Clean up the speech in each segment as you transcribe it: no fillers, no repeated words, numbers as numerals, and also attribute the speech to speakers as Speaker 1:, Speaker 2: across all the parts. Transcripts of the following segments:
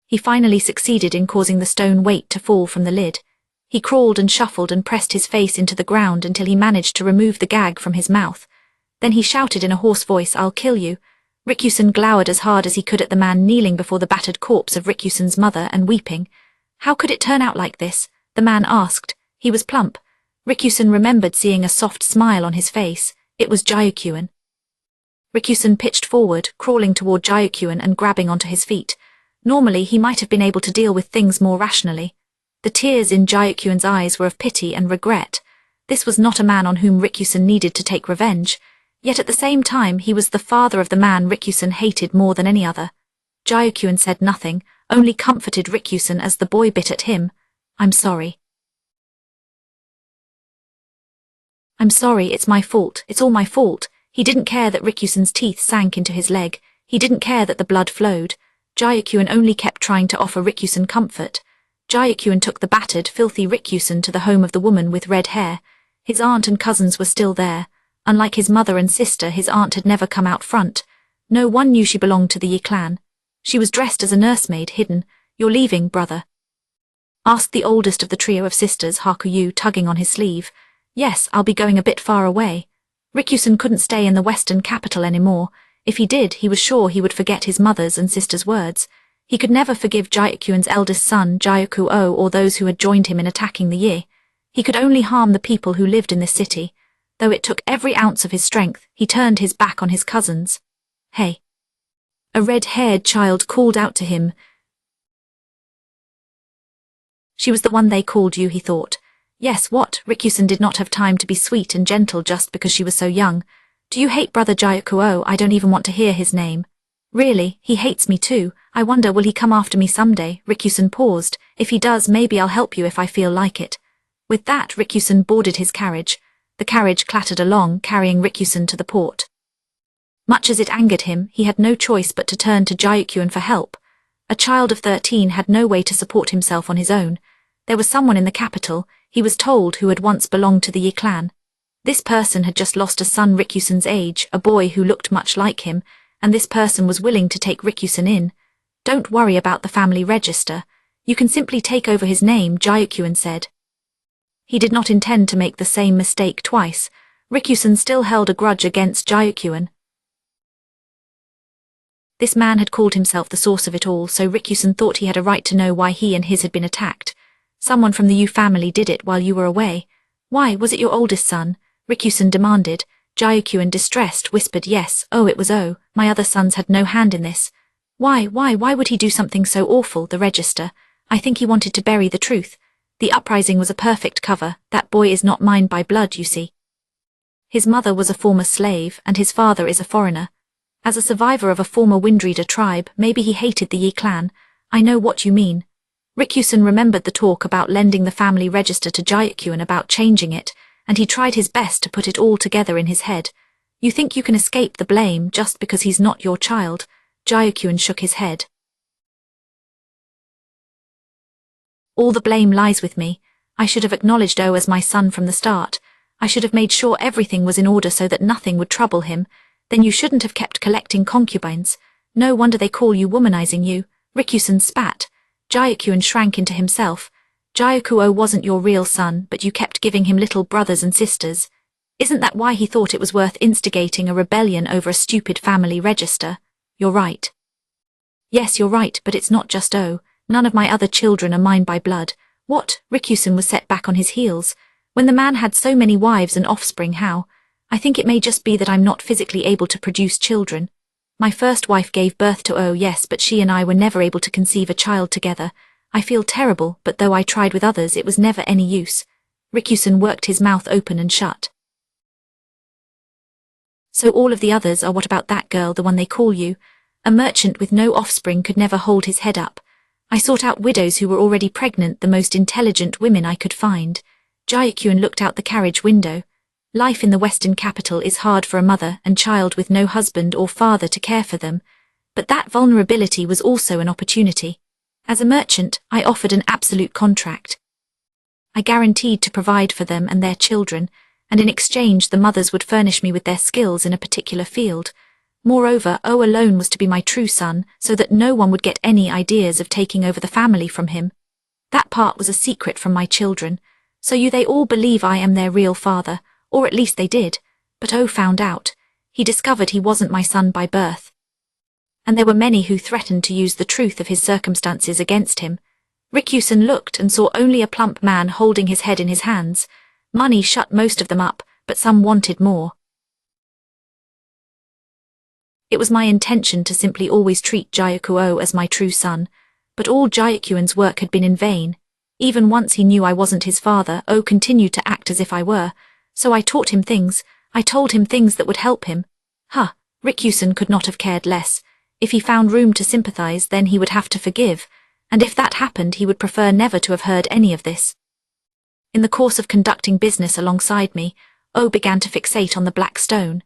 Speaker 1: He finally succeeded in causing the stone weight to fall from the lid. He crawled and shuffled and pressed his face into the ground until he managed to remove the gag from his mouth. Then he shouted in a hoarse voice, "I'll kill you." Rikusen glowered as hard as he could at the man kneeling before the battered corpse of Rikusen's mother and weeping. "How could it turn out like this?" the man asked. He was plump. Rikusen remembered seeing a soft smile on his face. It was Gyukyuan. Rikusen pitched forward, crawling toward Gyukyuan and grabbing onto his feet. Normally he might have been able to deal with things more rationally. The tears in Gyukyuan's eyes were of pity and regret. This was not a man on whom Rikusen needed to take revenge. Yet at the same time he was the father of the man Rikusen hated more than any other. Gyukyuan said nothing, only comforted Rikusen as the boy bit at him. "I'm sorry. I'm sorry, it's my fault, it's all my fault." He didn't care that Rikusen's teeth sank into his leg. He didn't care that the blood flowed. Gyukyuan only kept trying to offer Rikusen comfort. Gyukyuan took the battered, filthy Rikusen to the home of the woman with red hair. His aunt and cousins were still there. Unlike his mother and sister, his aunt had never come out front. No one knew she belonged to the Yi clan. She was dressed as a nursemaid, hidden. "You're leaving, brother?" asked the oldest of the trio of sisters, Hakuyu, tugging on his sleeve. "Yes, I'll be going a bit far away." Rikusen couldn't stay in the western capital anymore. If he did, he was sure he would forget his mother's and sister's words. He could never forgive Gyukyuan's eldest son, Gyuku-o, or those who had joined him in attacking the Yi. He could only harm the people who lived in this city. Though it took every ounce of his strength, he turned his back on his cousins. "Hey!" a red-haired child called out to him. She was the one they called you, he thought. Yes, what? Rikusen did not have time to be sweet and gentle just because she was so young. "Do you hate Brother Gyuku-o? I don't even want to hear his name." "Really, he hates me too. I wonder, will he come after me someday?" Rikusen paused. "If he does, maybe I'll help you if I feel like it." With that, Rikusen boarded his carriage. The carriage clattered along, carrying Rikusen to the port. Much as it angered him, he had no choice but to turn to Gyukyuan for help. A child of 13 had no way to support himself on his own. There was someone in the capital, he was told, who had once belonged to the Yi clan. This person had just lost a son Rikusen's age, a boy who looked much like him, and this person was willing to take Rikusen in. "Don't worry about the family register. You can simply take over his name," Gyukyuan said. He did not intend to make the same mistake twice. Rikusen still held a grudge against Gyukyuan. This man had called himself the source of it all, so Rikusen thought he had a right to know why he and his had been attacked. "Someone from the Yu family did it while you were away." "Why, was it your oldest son?" Rikusen demanded. Gyukyuan, distressed, whispered, "Yes, oh, it was oh, my other sons had no hand in this." Why would he do something so awful?" The register. "I think he wanted to bury the truth. The uprising was a perfect cover. That boy is not mine by blood, you see. His mother was a former slave, and his father is a foreigner. As a survivor of a former Windreader tribe, maybe he hated the Yi clan. I know what you mean." Rikusen remembered the talk about lending the family register to Gyukyuan, about changing it, and he tried his best to put it all together in his head. "You think you can escape the blame just because he's not your child?" Gyukyuan shook his head. "All the blame lies with me. I should have acknowledged O as my son from the start. I should have made sure everything was in order so that nothing would trouble him. Then you shouldn't have kept collecting concubines. No wonder they call you womanizing you." Rikusen spat. Gyukyuan shrank into himself. "Gyuku-o wasn't your real son, but you kept giving him little brothers and sisters. Isn't that why he thought it was worth instigating a rebellion over a stupid family register?" "You're right." "Yes, you're right, but it's not just O. None of my other children are mine by blood." "What?" Rikusen was set back on his heels. "When the man had so many wives and offspring, how?" "I think it may just be that I'm not physically able to produce children. My first wife gave birth to O, yes, but she and I were never able to conceive a child together. I feel terrible, but though I tried with others, it was never any use." Rikusen worked his mouth open and shut. "So all of the others are what about that girl, the one they call you?" A merchant with no offspring could never hold his head up. "I sought out widows who were already pregnant, the most intelligent women I could find." Gyukyuan looked out the carriage window. Life in the western capital is hard for a mother and child with no husband or father to care for them. But that vulnerability was also an opportunity. As a merchant, I offered an absolute contract. I guaranteed to provide for them and their children, and in exchange the mothers would furnish me with their skills in a particular field. Moreover, O alone was to be my true son, so that no one would get any ideas of taking over the family from him. That part was a secret from my children, so they all believe I am their real father, or at least they did, but O found out. He discovered he wasn't my son by birth. And there were many who threatened to use the truth of his circumstances against him. Rikyusen looked and saw only a plump man holding his head in his hands. Money shut most of them up, but some wanted more. It was my intention to simply always treat Gyukuo as my true son, but all Gyukuen's work had been in vain. Even once he knew I wasn't his father, O continued to act as if I were, so I taught him things. I told him things that would help him. Rikyusen could not have cared less. If he found room to sympathize, then he would have to forgive, and if that happened he would prefer never to have heard any of this. In the course of conducting business alongside me, O began to fixate on the Black Stone.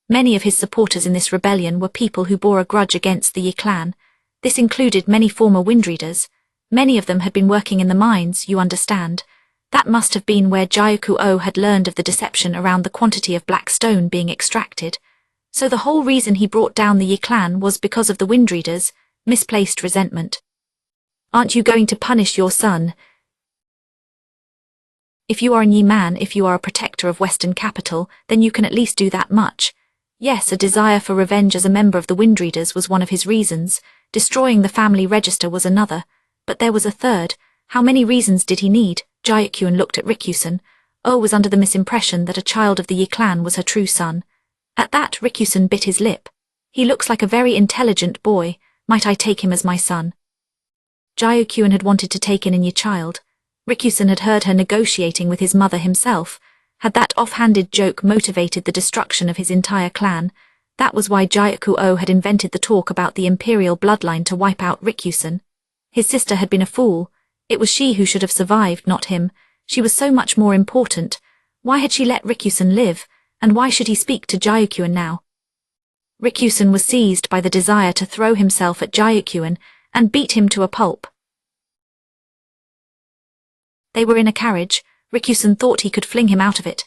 Speaker 1: Many of his supporters in this rebellion were people who bore a grudge against the Yi clan. This included many former windreaders. Many of them had been working in the mines, you understand. That must have been where Gyukuo had learned of the deception around the quantity of black stone being extracted. So the whole reason he brought down the Yi clan was because of the windreaders, misplaced resentment. Aren't you going to punish your son? If you are a Yi man, if you are a protector of Western capital, then you can at least do that much. Yes, a desire for revenge as a member of the windreaders was one of his reasons. Destroying the family register was another. But there was a third. How many reasons did he need? Gyukuan looked at Rikyusen. O was under the misimpression that a child of the Yi clan was her true son. At that, Rikyusen bit his lip. He looks like a very intelligent boy. Might I take him as my son? Gyukuan had wanted to take in a Yi child. Rikyusen had heard her negotiating with his mother himself. Had that offhanded joke motivated the destruction of his entire clan? That was why Gyukuo had invented the talk about the imperial bloodline to wipe out Rikyusen. His sister had been a fool. It was she who should have survived, not him. She was so much more important. Why had she let Rikyusen live, and why should he speak to Gyukuan now? Rikyusen was seized by the desire to throw himself at Gyukuan and beat him to a pulp. They were in a carriage. Rikyusen thought he could fling him out of it.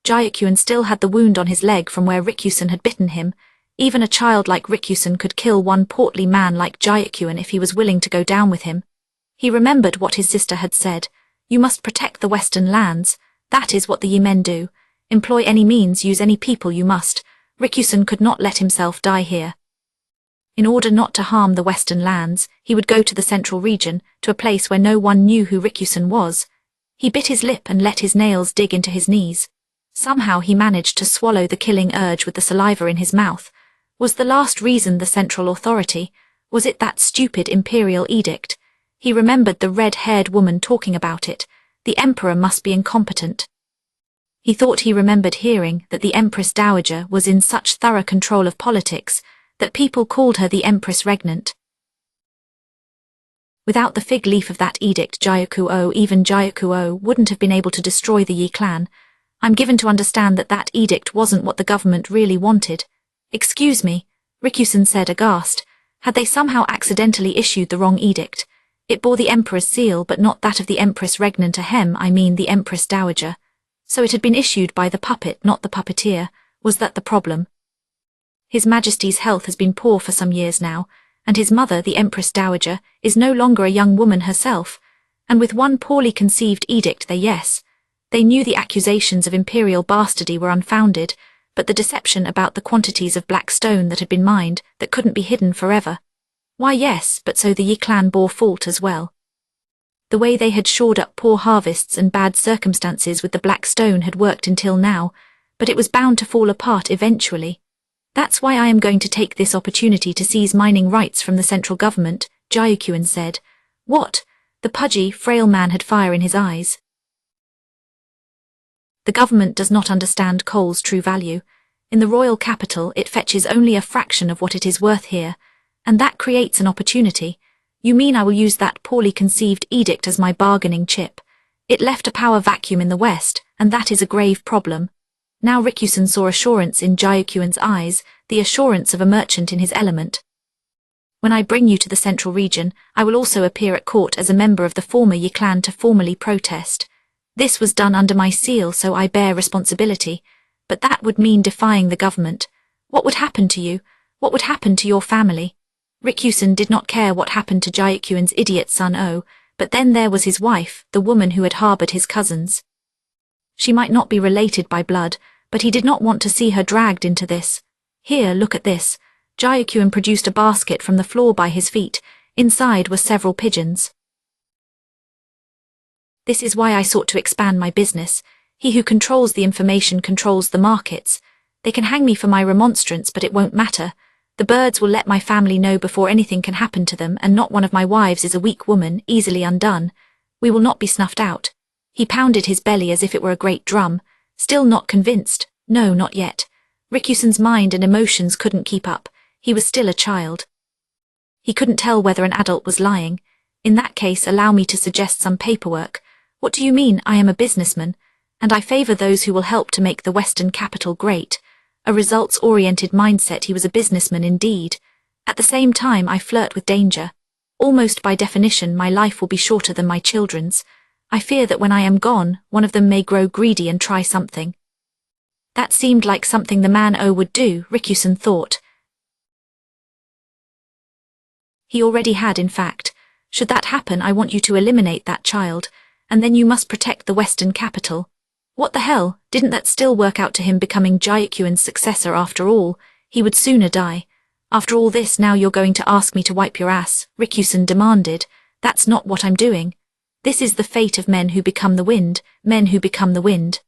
Speaker 1: Gyukuan still had the wound on his leg from where Rikyusen had bitten him. Even a child like Rikyusen could kill one portly man like Gyukuan if he was willing to go down with him. He remembered what his sister had said. You must protect the Western lands. That is what the Yi men do. Employ any means, use any people you must. Rikyusen could not let himself die here. In order not to harm the Western lands, he would go to the central region, to a place where no one knew who Rikyusen was. He bit his lip and let his nails dig into his knees. Somehow he managed to swallow the killing urge with the saliva in his mouth. Was the last reason the central authority? Was it that stupid imperial edict? He remembered the red-haired woman talking about it. The emperor must be incompetent. He thought he remembered hearing that the Empress Dowager was in such thorough control of politics that people called her the Empress Regnant. Without the fig leaf of that edict, even Gyukuo wouldn't have been able to destroy the Yi clan. I'm given to understand that that edict wasn't what the government really wanted. Excuse me, Rikyusen said aghast. Had they somehow accidentally issued the wrong edict? It bore the Emperor's seal but not that of the Empress Regnant the Empress Dowager. So it had been issued by the puppet, not the puppeteer. Was that the problem? His Majesty's health has been poor for some years now, and his mother, the Empress Dowager, is no longer a young woman herself, and with one poorly conceived edict they knew the accusations of imperial bastardy were unfounded, but the deception about the quantities of black stone that had been mined that couldn't be hidden forever. Why yes, but so the Yi clan bore fault as well. The way they had shored up poor harvests and bad circumstances with the black stone had worked until now, but it was bound to fall apart eventually. That's why I am going to take this opportunity to seize mining rights from the central government, Gyukuan said. What? The pudgy, frail man had fire in his eyes. The government does not understand coal's true value. In the royal capital it fetches only a fraction of what it is worth here, and that creates an opportunity. You mean I will use that poorly conceived edict as my bargaining chip? It left a power vacuum in the West, and that is a grave problem. Now Rikyusen saw assurance in Gyukuan's eyes, the assurance of a merchant in his element. When I bring you to the central region, I will also appear at court as a member of the former Yi clan to formally protest. This was done under my seal, so I bear responsibility, but that would mean defying the government. What would happen to you? What would happen to your family? Rikyusen did not care what happened to Jayukyuan's idiot son Oh, but then there was his wife, the woman who had harbored his cousins. She might not be related by blood, but he did not want to see her dragged into this. Here, look at this. Jayukyuan produced a basket from the floor by his feet. Inside were several pigeons. This is why I sought to expand my business. He who controls the information controls the markets. They can hang me for my remonstrance, but it won't matter. The birds will let my family know before anything can happen to them, and not one of my wives is a weak woman, easily undone. We will not be snuffed out. He pounded his belly as if it were a great drum, still not convinced. No, not yet. Rikyusen's mind and emotions couldn't keep up. He was still a child. He couldn't tell whether an adult was lying. In that case, allow me to suggest some paperwork. What do you mean? I am a businessman, and I favor those who will help to make the Western capital great. A results-oriented mindset. He was a businessman indeed. At the same time, I flirt with danger. Almost by definition, my life will be shorter than my children's. I fear that when I am gone, one of them may grow greedy and try something. That seemed like something the man O would do, Rikyusen thought. He already had, in fact. Should that happen, I want you to eliminate that child, and then you must protect the Western capital. What the hell, didn't that still work out to him becoming Jayukyuan's successor after all? He would sooner die. After all this, now you're going to ask me to wipe your ass, Rikyusen demanded. That's not what I'm doing. This is the fate of men who become the wind, men who become the wind.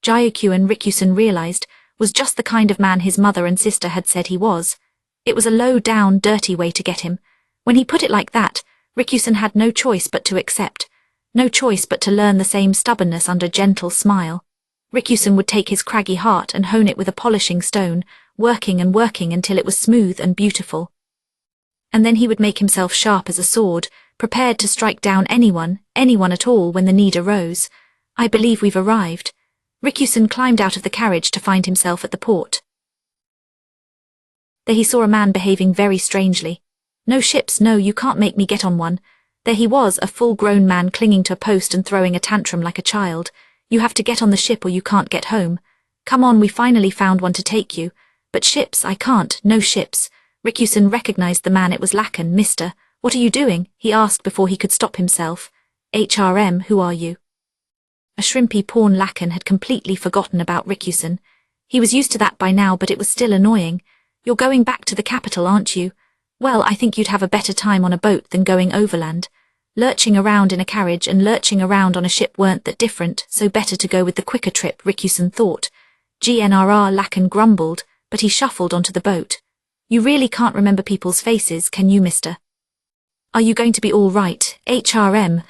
Speaker 1: Jayukyuan, Rikyusen realized, was just the kind of man his mother and sister had said he was. It was a low-down, dirty way to get him. When he put it like that, Rikyusen had no choice but to accept. No choice but to learn the same stubbornness under gentle smile. Rikyusen would take his craggy heart and hone it with a polishing stone, working and working until it was smooth and beautiful. And then he would make himself sharp as a sword, prepared to strike down anyone at all when the need arose. I believe we've arrived. Rikyusen climbed out of the carriage to find himself at the port. There he saw a man behaving very strangely. No ships, no, you can't make me get on one. There he was, a full-grown man clinging to a post and throwing a tantrum like a child. You have to get on the ship or you can't get home. Come on, we finally found one to take you. But ships, I can't, no ships. Rikyusen recognized the man. It was Lacan. Mister, what are you doing? He asked before he could stop himself. HRM, who are you? A shrimpy pawn. Lacan had completely forgotten about Rikyusen. He was used to that by now, but it was still annoying. You're going back to the capital, aren't you? Well, I think you'd have a better time on a boat than going overland. Lurching around in a carriage and lurching around on a ship weren't that different, so better to go with the quicker trip, Rikyusen thought. GNRR, Lacan grumbled, but he shuffled onto the boat. You really can't remember people's faces, can you, mister? Are you going to be all right, HRM?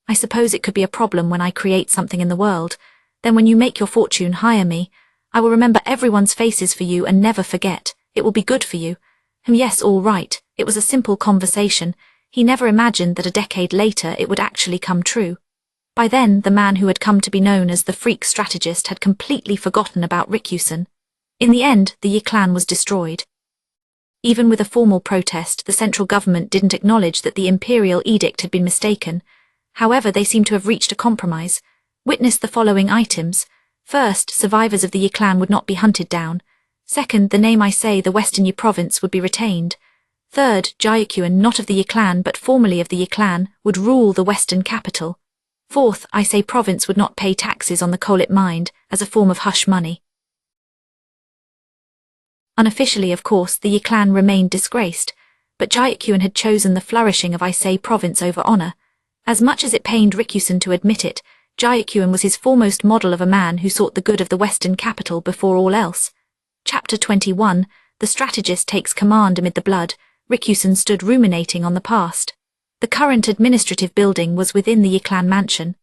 Speaker 1: I suppose it could be a problem when I create something in the world. Then when you make your fortune, hire me. I will remember everyone's faces for you and never forget. It will be good for you. Yes, all right. It was a simple conversation. He never imagined that a decade later it would actually come true. By then, the man who had come to be known as the freak strategist had completely forgotten about Rikyusen. In the end, the Yi clan was destroyed. Even with a formal protest, the central government didn't acknowledge that the imperial edict had been mistaken. However, they seemed to have reached a compromise. Witness the following items. First, survivors of the Yi clan would not be hunted down. Second, the name I say, the Western Yi province, would be retained. Third, Jayukyuan, not of the Yi clan but formerly of the Yi clan, would rule the Western capital. Fourth, I say province would not pay taxes on the Kolit mine as a form of hush money. Unofficially, of course, the Yi clan remained disgraced, but Jayukyuan had chosen the flourishing of I say province over honor. As much as it pained Rikyusen to admit it, Jayukyuan was his foremost model of a man who sought the good of the Western capital before all else. Chapter 21, The Strategist Takes Command Amid the Blood. Rikyusen stood ruminating on the past. The current administrative building was within the Yi clan mansion.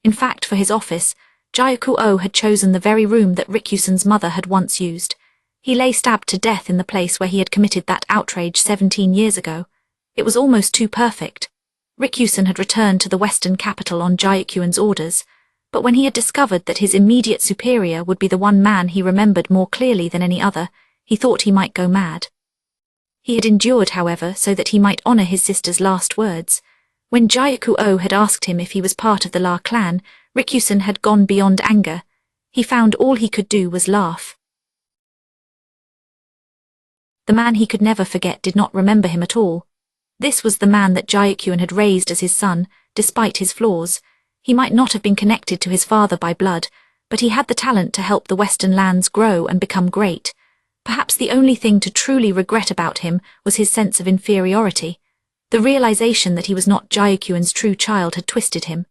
Speaker 1: In fact, for his office, Jayukyuan had chosen the very room that Rikyusen's mother had once used. He lay stabbed to death in the place where he had committed that outrage 17 years ago. It was almost too perfect. Rikyusen had returned to the Western capital on Jayukyuan's orders, but when he had discovered that his immediate superior would be the one man he remembered more clearly than any other, he thought he might go mad. He had endured, however, so that he might honor his sister's last words. When Jayukyuan had asked him if he was part of the La clan, Rikyusen had gone beyond anger. He found all he could do was laugh. The man he could never forget did not remember him at all. This was the man that Jayukyun had raised as his son, despite his flaws. He might not have been connected to his father by blood, but he had the talent to help the Western lands grow and become great. Perhaps the only thing to truly regret about him was his sense of inferiority. The realization that he was not Jayukyun's true child had twisted him.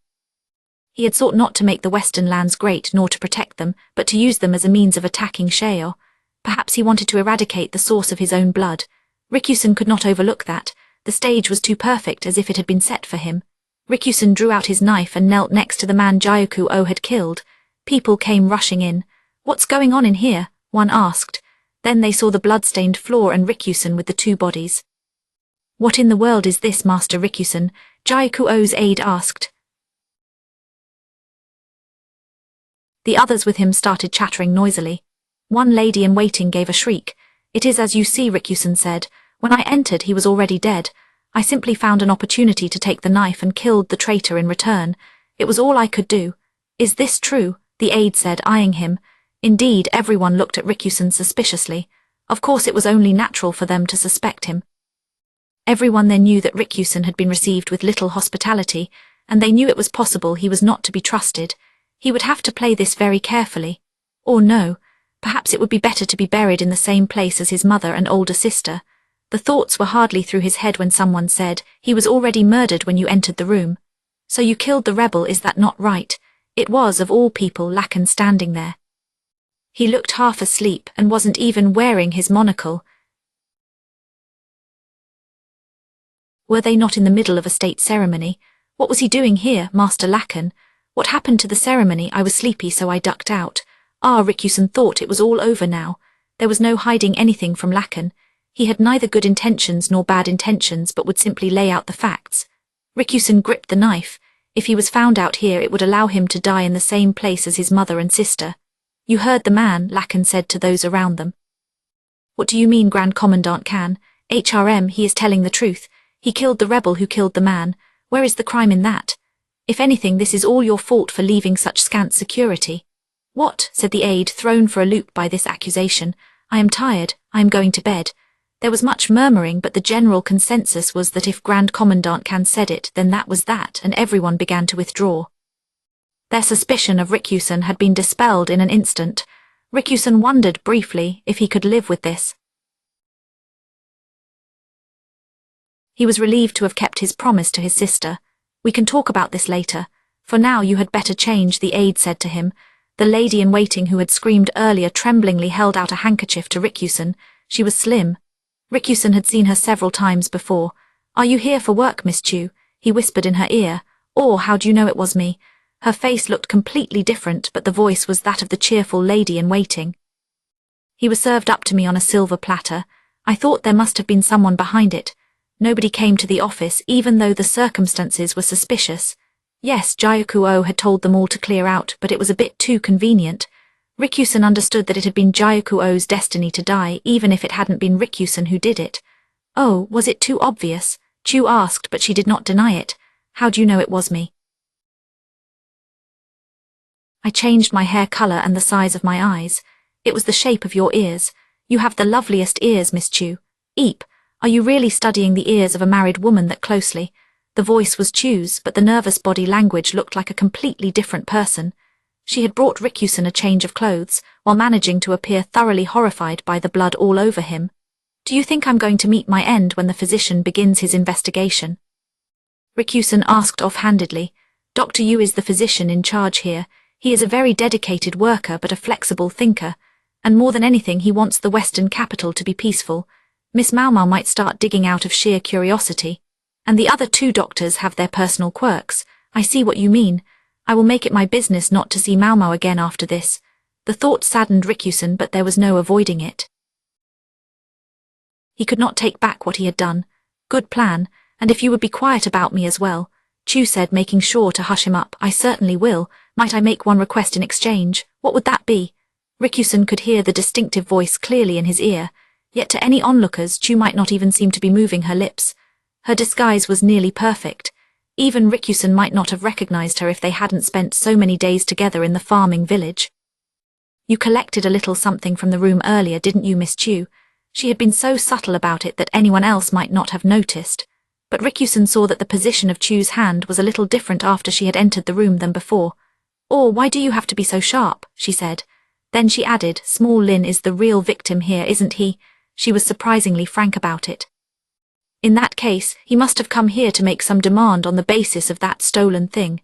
Speaker 1: He had sought not to make the Western lands great nor to protect them, but to use them as a means of attacking Sheo. Perhaps he wanted to eradicate the source of his own blood. Rikyusen could not overlook that. The stage was too perfect, as if it had been set for him. Rikyusen drew out his knife and knelt next to the man Jayuku-o had killed. People came rushing in. "What's going on in here?" one asked. Then they saw the blood-stained floor and Rikyusen with the two bodies. "What in the world is this, Master Rikyusen?" Jayuku-o's aide asked. The others with him started chattering noisily. One lady-in-waiting gave a shriek. "It is as you see," Rikyusen said. "When I entered, he was already dead. I simply found an opportunity to take the knife and killed the traitor in return. It was all I could do." "Is this true?" the aide said, eyeing him. Indeed, everyone looked at Rikyusen suspiciously. Of course, it was only natural for them to suspect him. Everyone there knew that Rikyusen had been received with little hospitality, and they knew it was possible he was not to be trusted. He would have to play this very carefully. Or no, perhaps it would be better to be buried in the same place as his mother and older sister. The thoughts were hardly through his head when someone said, "He was already murdered when you entered the room. So you killed the rebel, is that not right?" It was, of all people, Lacan standing there. He looked half asleep and wasn't even wearing his monocle. Were they not in the middle of a state ceremony? What was he doing here, Master Lacan? What happened to the ceremony? I was sleepy, so I ducked out. Rikyusen thought it was all over now. There was no hiding anything from Lacan. He had neither good intentions nor bad intentions, but would simply lay out the facts. Rikyusen gripped the knife. If he was found out here, it would allow him to die in the same place as his mother and sister. "You heard the man," Lacan said to those around them. "What do you mean, Grand Commandant Khan? HRM, he is telling the truth. He killed the rebel who killed the man. Where is the crime in that? If anything, this is all your fault for leaving such scant security." "What?" said the aide, thrown for a loop by this accusation. "I am tired. I am going to bed." There was much murmuring, but the general consensus was that if Grand Commandant Khan said it, then that was that, and everyone began to withdraw. Their suspicion of Rikyusen had been dispelled in an instant. Rikyusen wondered briefly if he could live with this. He was relieved to have kept his promise to his sister. "We can talk about this later. For now you had better change," the aide said to him. The lady-in-waiting who had screamed earlier tremblingly held out a handkerchief to Rikyusen. She was slim. Rikyusen had seen her several times before. "Are you here for work, Miss Chu?" he whispered in her ear. "Or how do you know it was me?" Her face looked completely different, but the voice was that of the cheerful lady-in-waiting. "He was served up to me on a silver platter. I thought there must have been someone behind it. Nobody came to the office, even though the circumstances were suspicious. Yes, Jayuku-o had told them all to clear out, but it was a bit too convenient." Rikyusen understood that it had been Jayuku-o's destiny to die, even if it hadn't been Rikyusen who did it. "Oh, was it too obvious?" Chu asked, but she did not deny it. "How do you know it was me?" "I changed my hair color and the size of my eyes. It was the shape of your ears. You have the loveliest ears, Miss Chu. Eep, are you really studying the ears of a married woman that closely?" The voice was Chu's, but the nervous body language looked like a completely different person. She had brought Rikyusen a change of clothes, while managing to appear thoroughly horrified by the blood all over him. "Do you think I'm going to meet my end when the physician begins his investigation?" Rikyusen asked offhandedly. "Dr. Yu is the physician in charge here. He is a very dedicated worker but a flexible thinker, and more than anything he wants the Western capital to be peaceful. Miss Maomao might start digging out of sheer curiosity. And the other two doctors have their personal quirks. I see what you mean. I will make it my business not to see Maomao again after this." The thought saddened Rikyusen, but there was no avoiding it. He could not take back what he had done. "Good plan, and if you would be quiet about me as well," Chu said, making sure to hush him up. "I certainly will. Might I make one request in exchange? What would that be?" Rikyusen could hear the distinctive voice clearly in his ear, yet to any onlookers Chu might not even seem to be moving her lips. Her disguise was nearly perfect. Even Rikyusen might not have recognized her if they hadn't spent so many days together in the farming village. "You collected a little something from the room earlier, didn't you, Miss Chu?" She had been so subtle about it that anyone else might not have noticed. But Rikusen saw that the position of Chu's hand was a little different after she had entered the room than before. "Oh, why do you have to be so sharp?" she said. Then she added, "Small Lin is the real victim here, isn't he?" She was surprisingly frank about it. In that case, he must have come here to make some demand on the basis of that stolen thing.